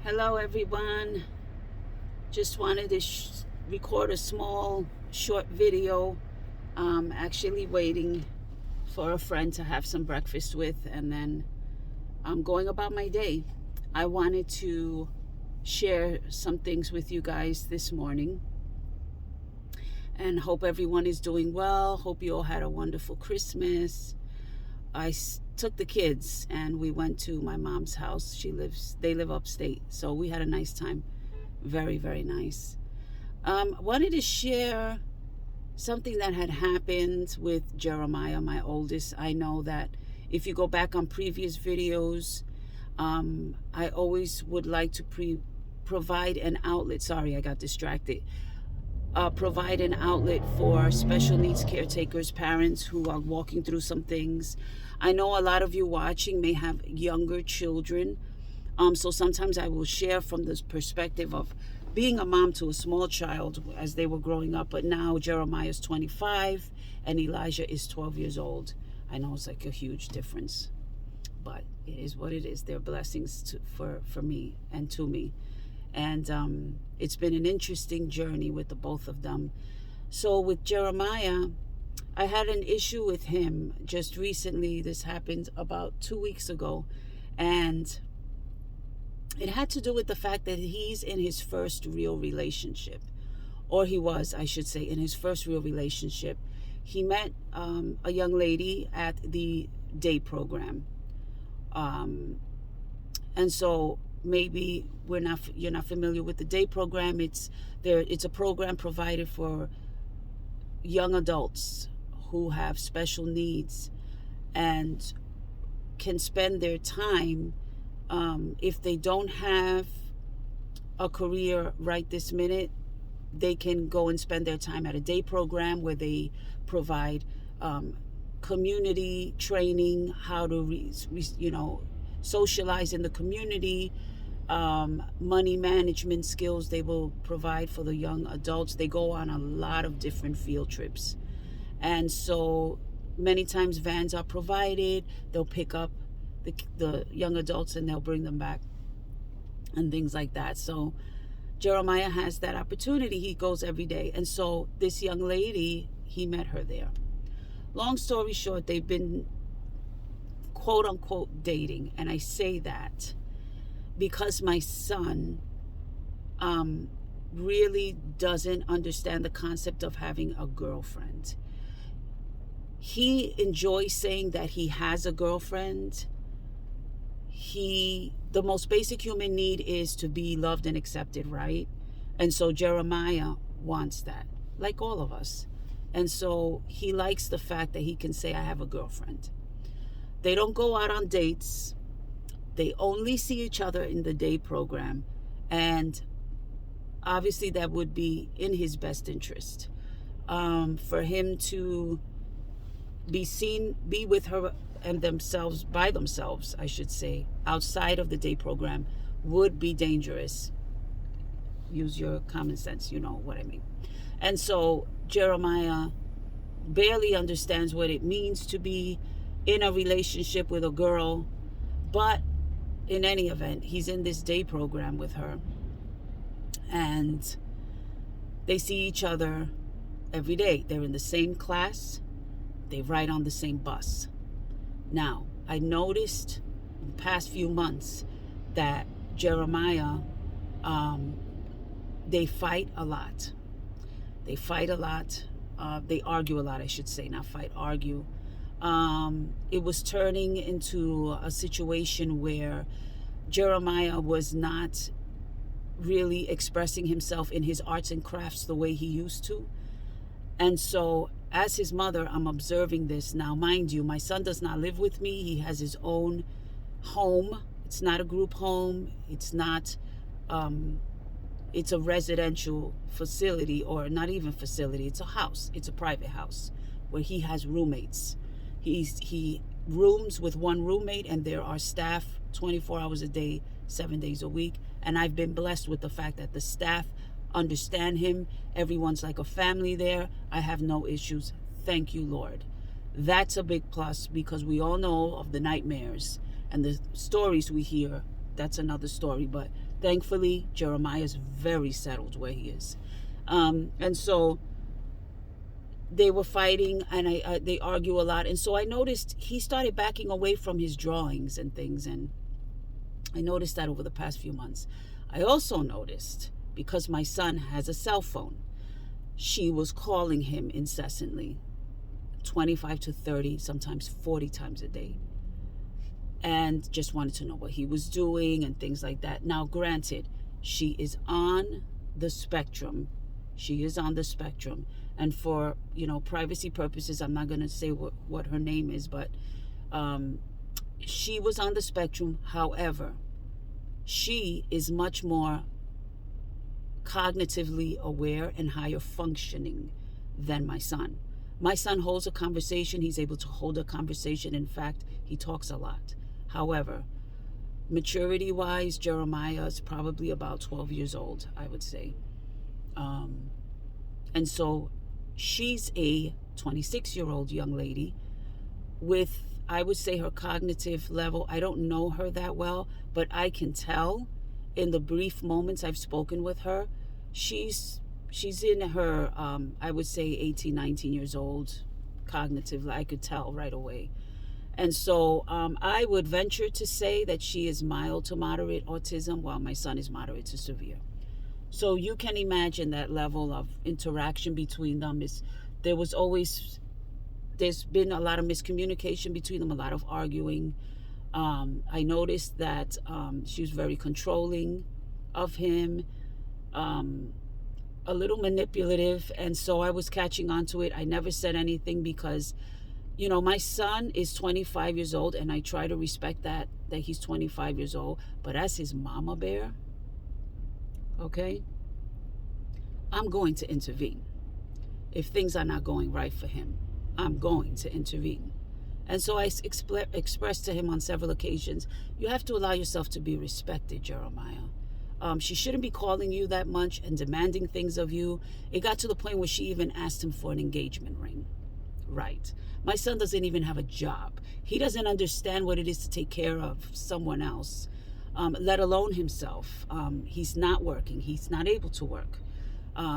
Hello everyone. Just wanted to record a small short video. Actually waiting for a friend to have some breakfast with, and then I'm going about my day. I wanted to share some things with you guys this morning and hope everyone is doing well. Hope you all had a wonderful Christmas. I took the kids and we went to my mom's house. They live upstate, so we had a nice time. Very, very nice. Wanted to share something that had happened with Jeremiah, my oldest. I know that if you go back on previous videos, I always would like to provide an outlet. Sorry, I got distracted. Provide an outlet for special needs caretakers, parents who are walking through some things. I know a lot of you watching may have younger children. So sometimes I will share from this perspective of being a mom to a small child as they were growing up. But now Jeremiah is 25 and Elijah is 12 years old. I know it's like a huge difference, but it is what it is. They're blessings for me and to me. And it's been an interesting journey with the both of them. So with Jeremiah, I had an issue with him just recently. This happened about 2 weeks ago. And it had to do with the fact that he's in his first real relationship. Or he was, I should say, in his first real relationship. He met a young lady at the day program. And so maybe you're not familiar with the day program. It's a program provided for young adults who have special needs and can spend their time, if they don't have a career right this minute, they can go and spend their time at a day program where they provide community training, how to socialize in the community, money management skills they will provide for the young adults. They go on a lot of different field trips. And so many times vans are provided. They'll pick up the young adults and they'll bring them back and things like that. So Jeremiah has that opportunity. He goes every day. And so this young lady, he met her there. Long story short, they've been quote unquote dating. And I say that because my son really doesn't understand the concept of having a girlfriend. He enjoys saying that he has a girlfriend. The most basic human need is to be loved and accepted, right? And so Jeremiah wants that, like all of us. And so he likes the fact that he can say, I have a girlfriend. They don't go out on dates. They only see each other in the day program. And obviously that would be in his best interest. For him to be with her and by themselves, I should say, outside of the day program would be dangerous. Use your common sense, you know what I mean. And so Jeremiah barely understands what it means to be in a relationship with a girl, but in any event, he's in this day program with her and they see each other every day. They're in the same class. They ride on the same bus. Now, I noticed in the past few months that Jeremiah, they fight a lot. They fight a lot. They argue a lot, I should say, not fight, argue. It was turning into a situation where Jeremiah was not really expressing himself in his arts and crafts the way he used to. And so as his mother, I'm observing this. Now, mind you, my son does not live with me. He has his own home. It's not a group home. It's not, it's a residential facility, or not even facility. It's a house. It's a private house where he has roommates. He rooms with one roommate, and there are staff 24 hours a day, 7 days a week. And I've been blessed with the fact that the staff understand him. Everyone's like a family there. I have no issues. Thank you, Lord. That's a big plus, because we all know of the nightmares and the stories we hear. That's another story, but Thankfully, Jeremiah is very settled where he is. And so they were fighting, and they argue a lot. And so I noticed he started backing away from his drawings and things. And I noticed that over the past few months. I also noticed, because my son has a cell phone, she was calling him incessantly, 25 to 30, sometimes 40 times a day, and just wanted to know what he was doing and things like that. Now, granted, she is on the spectrum. She is on the spectrum. And for, privacy purposes, I'm not going to say what her name is, but she was on the spectrum. However, she is much more cognitively aware and higher functioning than my son. My son holds a conversation. He's able to hold a conversation. In fact, he talks a lot. However, maturity-wise, Jeremiah is probably about 12 years old, I would say. And so she's a 26-year-old young lady with, I would say, her cognitive level. I don't know her that well, but I can tell in the brief moments I've spoken with her, she's in her, I would say 18, 19 years old cognitively. I could tell right away. And so I would venture to say that she is mild to moderate autism, while my son is moderate to severe. So you can imagine that level of interaction between them. There's been a lot of miscommunication between them, a lot of arguing. I noticed that she was very controlling of him, a little manipulative, and so I was catching on to it. I never said anything because, my son is 25 years old, and I try to respect that he's 25 years old, but as his mama bear, okay, I'm going to intervene. If things are not going right for him, I'm going to intervene. And so I expressed to him on several occasions, you have to allow yourself to be respected, Jeremiah. She shouldn't be calling you that much and demanding things of you. It got to the point where she even asked him for an engagement ring. Right. My son doesn't even have a job. He doesn't understand what it is to take care of someone else, let alone himself. He's not working. He's not able to work.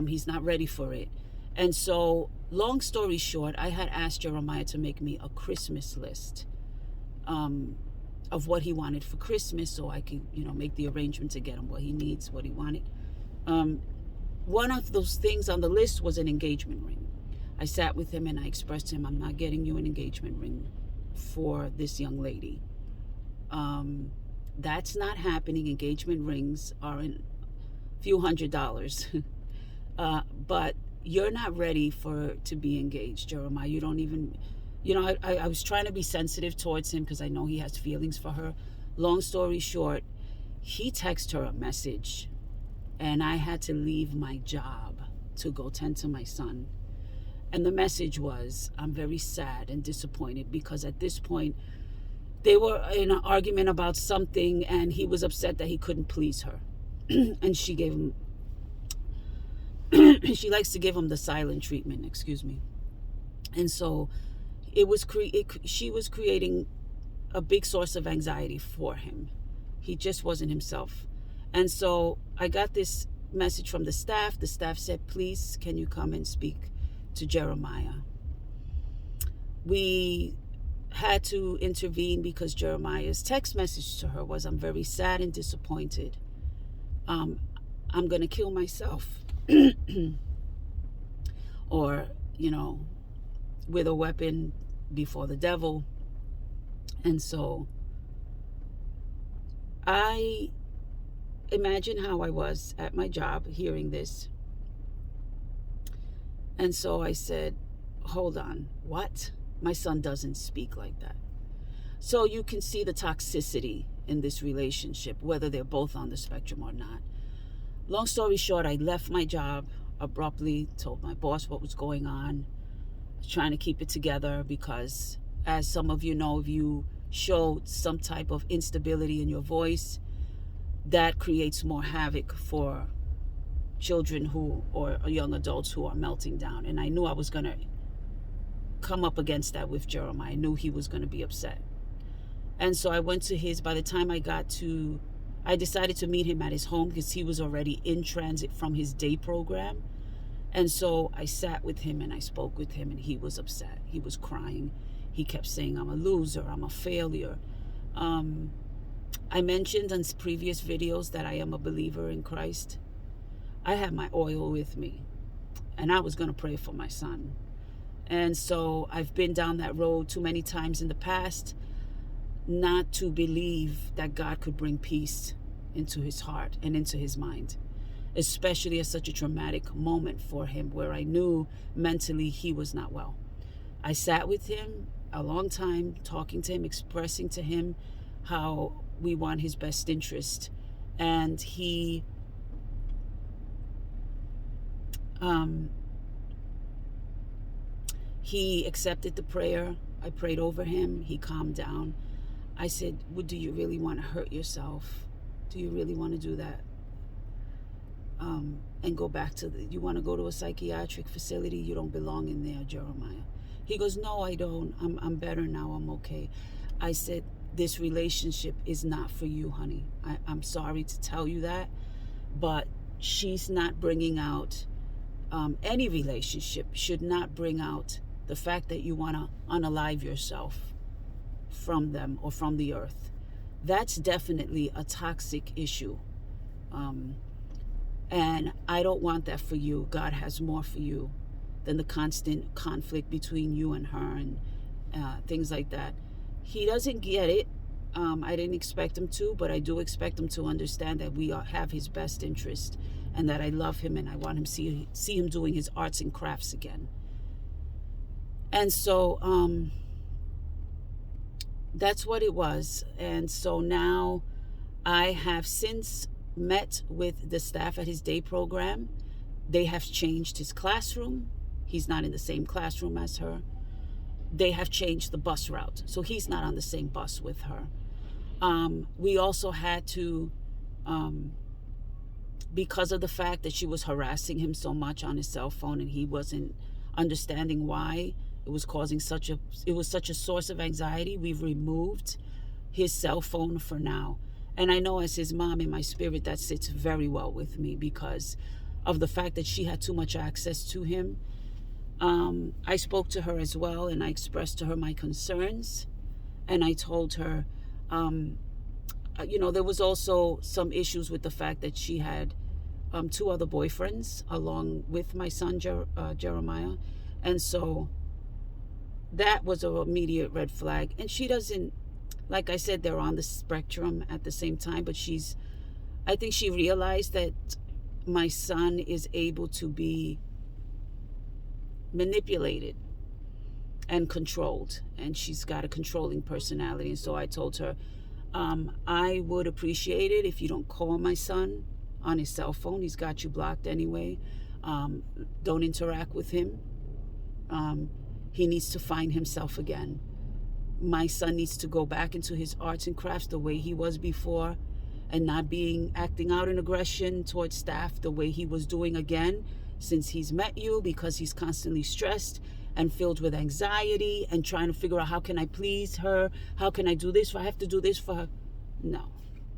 He's not ready for it. And so, long story short, I had asked Jeremiah to make me a Christmas list of what he wanted for Christmas, so I could, make the arrangement to get him what he needs, what he wanted. One of those things on the list was an engagement ring. I sat with him and I expressed to him, I'm not getting you an engagement ring for this young lady. That's not happening. Engagement rings are a few $100s. But you're not ready to be engaged, Jeremiah. You don't even, I was trying to be sensitive towards him because I know he has feelings for her. Long story short, he texted her a message, and I had to leave my job to go tend to my son. And the message was, I'm very sad and disappointed because at this point, they were in an argument about something, and he was upset that he couldn't please her. And she gave him, she likes to give him the silent treatment, excuse me. And so she was creating a big source of anxiety for him. He just wasn't himself. And so I got this message from the staff. The staff said, please, can you come and speak to Jeremiah? We had to intervene because Jeremiah's text message to her was, I'm very sad and disappointed. I'm going to kill myself. Or, with a weapon before the devil. And so I imagine how I was at my job hearing this. And so I said, hold on, what? My son doesn't speak like that. So you can see the toxicity in this relationship, whether they're both on the spectrum or not. Long story short, I left my job abruptly, told my boss what was going on, trying to keep it together because, as some of you know, if you show some type of instability in your voice, that creates more havoc for children or young adults who are melting down. And I knew I was going to come up against that with Jeremiah. I knew he was going to be upset. And so I went to by the time I got to I decided to meet him at his home because he was already in transit from his day program. And so I sat with him and I spoke with him, and he was upset. He was crying. He kept saying, I'm a loser, I'm a failure. I mentioned on previous videos that I am a believer in Christ. I had my oil with me, and I was going to pray for my son. And so I've been down that road too many times in the past not to believe that God could bring peace into his heart and into his mind, especially at such a traumatic moment for him where I knew mentally he was not well. I sat with him a long time, talking to him, expressing to him how we want his best interest. And he accepted the prayer. I prayed over him. He calmed down. I said, well, do you really want to hurt yourself? Do you really want to do that? And go back to you want to go to a psychiatric facility? You don't belong in there, Jeremiah. He goes, no, I don't. I'm better now. I'm okay. I said, this relationship is not for you, honey. I'm sorry to tell you that, but she's not bringing out, any relationship should not bring out the fact that you want to unalive yourself from them or from the earth. That's definitely a toxic issue. And I don't want that for you. God has more for you than the constant conflict between you and her and things like that. He doesn't get it. I didn't expect him to, but I do expect him to understand that we have his best interest and that I love him and I want him to see him doing his arts and crafts again. And so that's what it was. And so now I have since met with the staff at his day program. They have changed his classroom. He's not in the same classroom as her. They have changed the bus route, so he's not on the same bus with her. We also had to, because of the fact that she was harassing him so much on his cell phone and he wasn't understanding why it was causing such a source of anxiety, we've removed his cell phone for now. And I know as his mom in my spirit, that sits very well with me because of the fact that she had too much access to him. I spoke to her as well, and I expressed to her my concerns. And I told her, there was also some issues with the fact that she had 2 other boyfriends along with my son, Jeremiah. And so that was an immediate red flag. And she doesn't, like I said, they're on the spectrum at the same time, but I think she realized that my son is able to be manipulated and controlled, and she's got a controlling personality. And so I told her, I would appreciate it if you don't call my son on his cell phone. He's got you blocked anyway. Don't interact with him. He needs to find himself again. My son needs to go back into his arts and crafts the way he was before, and not acting out in aggression towards staff the way he was doing again since he's met you, because he's constantly stressed and filled with anxiety and trying to figure out, how can I please her? How can I do this? I have to do this for her. No,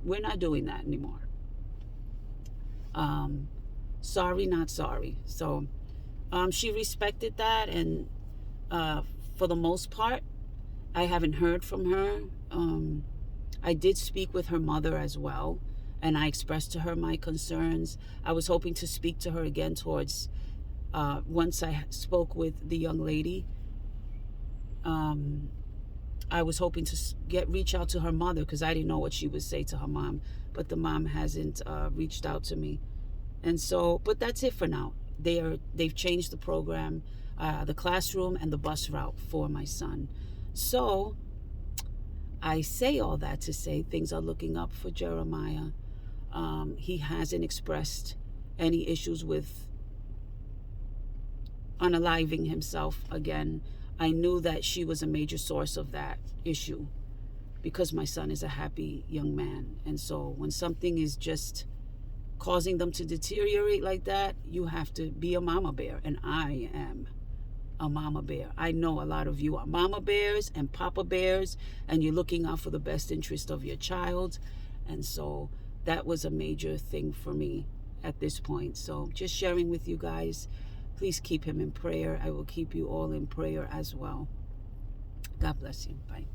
we're not doing that anymore. Sorry, not sorry. So she respected that, and for the most part, I haven't heard from her. I did speak with her mother as well, and I expressed to her my concerns. I was hoping to speak to her again towards, once I spoke with the young lady, I was hoping to reach out to her mother because I didn't know what she would say to her mom, but the mom hasn't reached out to me. And so, but that's it for now. They've changed the program, the classroom and the bus route for my son. So I say all that to say things are looking up for Jeremiah. He hasn't expressed any issues with unaliving himself again. I knew that she was a major source of that issue because my son is a happy young man. And so when something is just causing them to deteriorate like that, you have to be a mama bear. And I am a mama bear. I know a lot of you are mama bears and papa bears, and you're looking out for the best interest of your child. And so that was a major thing for me at this point. So just sharing with you guys. Please keep him in prayer. I will keep you all in prayer as well. God bless you. Bye.